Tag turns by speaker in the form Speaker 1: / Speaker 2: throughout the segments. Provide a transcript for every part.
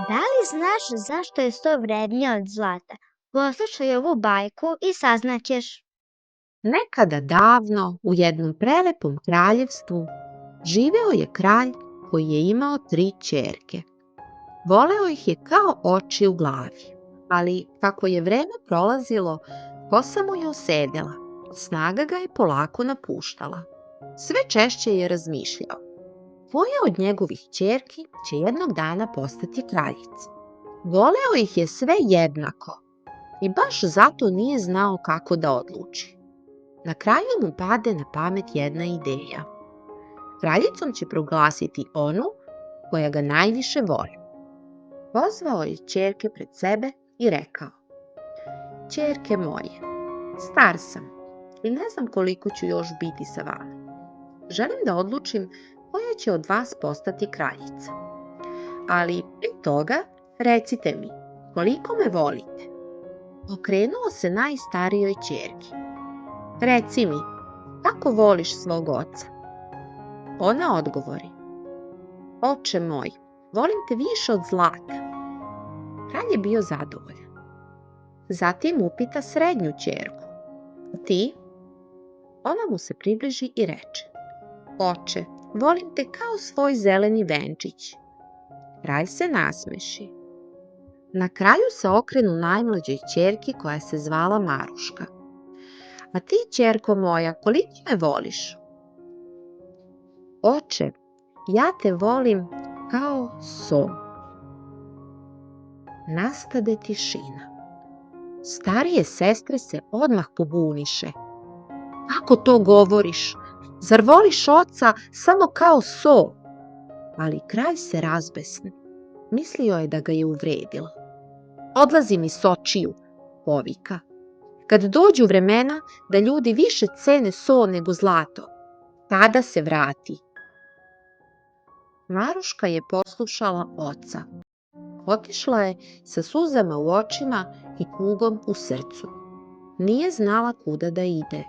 Speaker 1: Da li znaš zašto je sto vrednije od zlata? Poslušaj ovu bajku i saznaćeš.
Speaker 2: Nekada davno u jednom prelepom kraljevstvu živeo je kralj koji je imao 3 ćerke. Voleo ih je kao oči u glavi, ali kako je vreme prolazilo, kosa mu je osedela, snaga ga je polako napuštala. Sve češće je razmišljao, koja od njegovih ćerki će jednog dana postati kraljica. Voleo ih je sve jednako i baš zato nije znao kako da odluči. Na kraju mu pade na pamet jedna ideja. Kraljicom će proglasiti onu koja ga najviše voli. Pozvao je ćerke pred sebe i rekao: Ćerke moje, star sam i ne znam koliko ću još biti sa vama. Želim da odlučim koja će od vas postati kraljica. Ali prije toga recite mi, koliko me volite? Okrenuo se najstarijoj ćerki. Reci mi, kako voliš svog oca? Ona odgovori: Oče moj, volim te više od zlata. Kralj je bio zadovoljan. Zatim upita srednju ćerku: Ti? Ona mu se približi i reče: Oče, volim te kao svoj zeleni venčić. Kralj se nasmeši. Na kraju se okrenu najmlađoj ćerki koja se zvala Maruška. A ti, ćerko moja, koliko me voliš? Oče, ja te volim kao so. Nastade tišina. Starije sestre se odmah pobuniše. Kako to govoriš? Zar voliš oca samo kao so? Ali kralj se razbesni. Mislio je da ga je uvredila. Odlazi mi s očiju, povika. Kad dođu vremena da ljudi više cene so nego zlato, tada se vrati. Maruška je poslušala oca. Otišla je sa suzama u očima i tugom u srcu. Nije znala kuda da ide.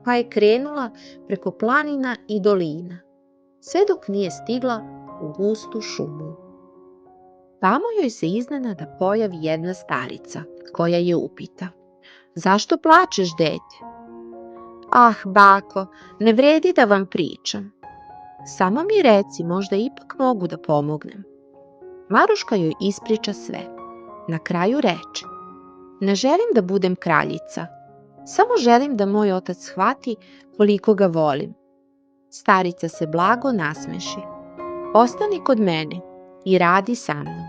Speaker 2: Pa je krenula preko planina i dolina, sve dok nije stigla u gustu šumu. Tamo joj se iznenada pojavi jedna starica, koja je upita: Zašto plačeš, dete? Ah, bako, ne vredi da vam pričam. Samo mi reci, možda ipak mogu da pomognem. Maruška joj ispriča sve. Na kraju reče: Ne želim da budem kraljica, samo želim da moj otac shvati koliko ga volim. Starica se blago nasmeši. Ostani kod mene i radi sa mnom.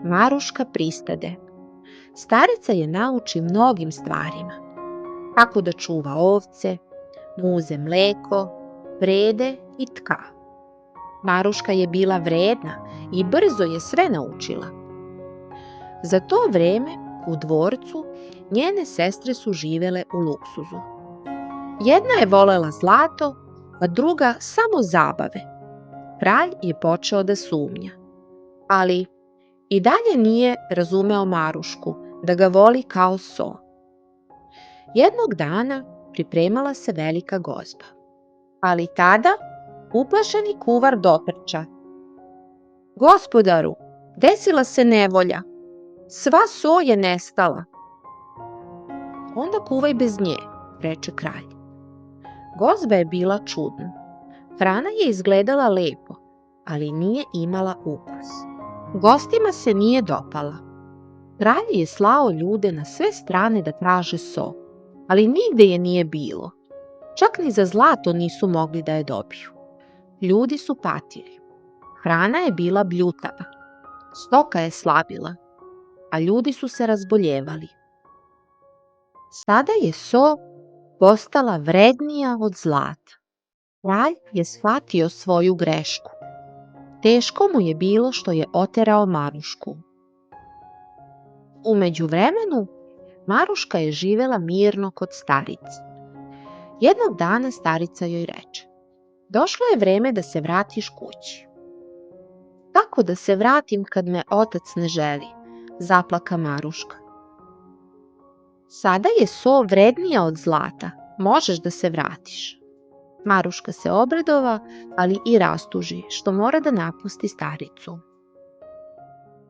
Speaker 2: Maruška pristade. Starica je nauči mnogim stvarima. Kako da čuva ovce, muze mleko, vrede i tka. Maruška je bila vredna i brzo je sve naučila. Za to vreme u dvorcu njene sestre su živele u luksuzu. Jedna je volela zlato, a druga samo zabave. Kralj je počeo da sumnja, ali i dalje nije razumeo Marušku, da ga voli kao so. Jednog dana pripremala se velika gozba, ali tada uplašeni kuvar dotrča. Gospodaru, desila se nevolja, sva so je nestala. Onda kuvaj bez nje, reče kralj. Gozba je bila čudna. Hrana je izgledala lepo, ali nije imala ukus. Gostima se nije dopala. Kralj je slao ljude na sve strane da traže so, ali nigde je nije bilo. Čak ni za zlato nisu mogli da je dobiju. Ljudi su patili. Hrana je bila bljutava. Stoka je slabila, a ljudi su se razboljevali. Sada je so postala vrednija od zlata. Kralj je shvatio svoju grešku. Teško mu je bilo što je oterao Marušku. U međuvremenu, Maruška je živela mirno kod starice. Jednog dana starica joj reče: Došlo je vreme da se vratiš kući. Kako da se vratim kad me otac ne želi? Zaplaka Maruška. Sada je so vrednija od zlata, možeš da se vratiš. Maruška se obradova, ali i rastuži što mora da napusti staricu.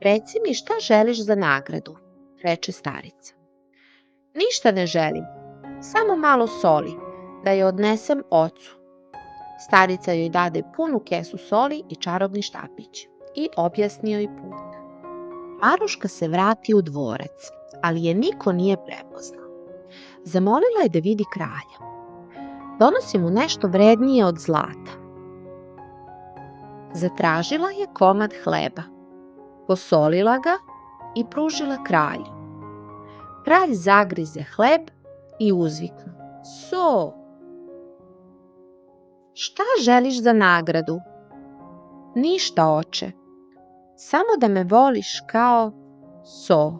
Speaker 2: Reci mi šta želiš za nagradu, reče starica. Ništa ne želim, samo malo soli, da je odnesem ocu. Starica joj dade punu kesu soli i čarobni štapić i objasni joj put. Maruška se vrati u dvorac, ali je niko nije prepoznao. Zamolila je da vidi kralja. Donosi mu nešto vrednije od zlata. Zatražila je komad hleba, posolila ga i pružila kralju. Kralj zagrize hleb i uzviknu: So! Šta želiš za nagradu? Ništa, oče, samo da me voliš kao so.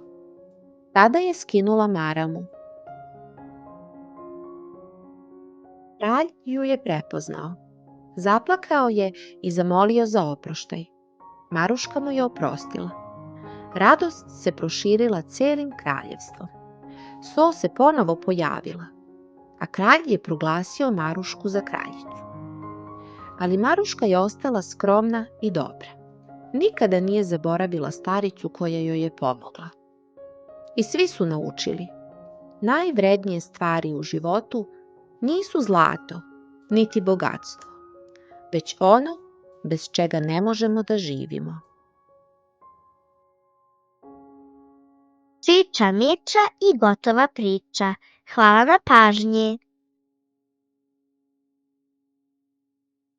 Speaker 2: Tada je skinula maramu. Kralj ju je prepoznao. Zaplakao je i zamolio za oproštaj. Maruška mu je oprostila. Radost se proširila celim kraljevstvom. So se ponovo pojavila, a kralj je proglasio Marušku za kraljicu. Ali Maruška je ostala skromna i dobra. Nikada nije zaboravila staricu koja joj je pomogla. I svi su naučili: najvrednije stvari u životu nisu zlato, niti bogatstvo, već ono bez čega ne možemo da živimo.
Speaker 1: Čiča Miča i gotova priča. Hvala na pažnji.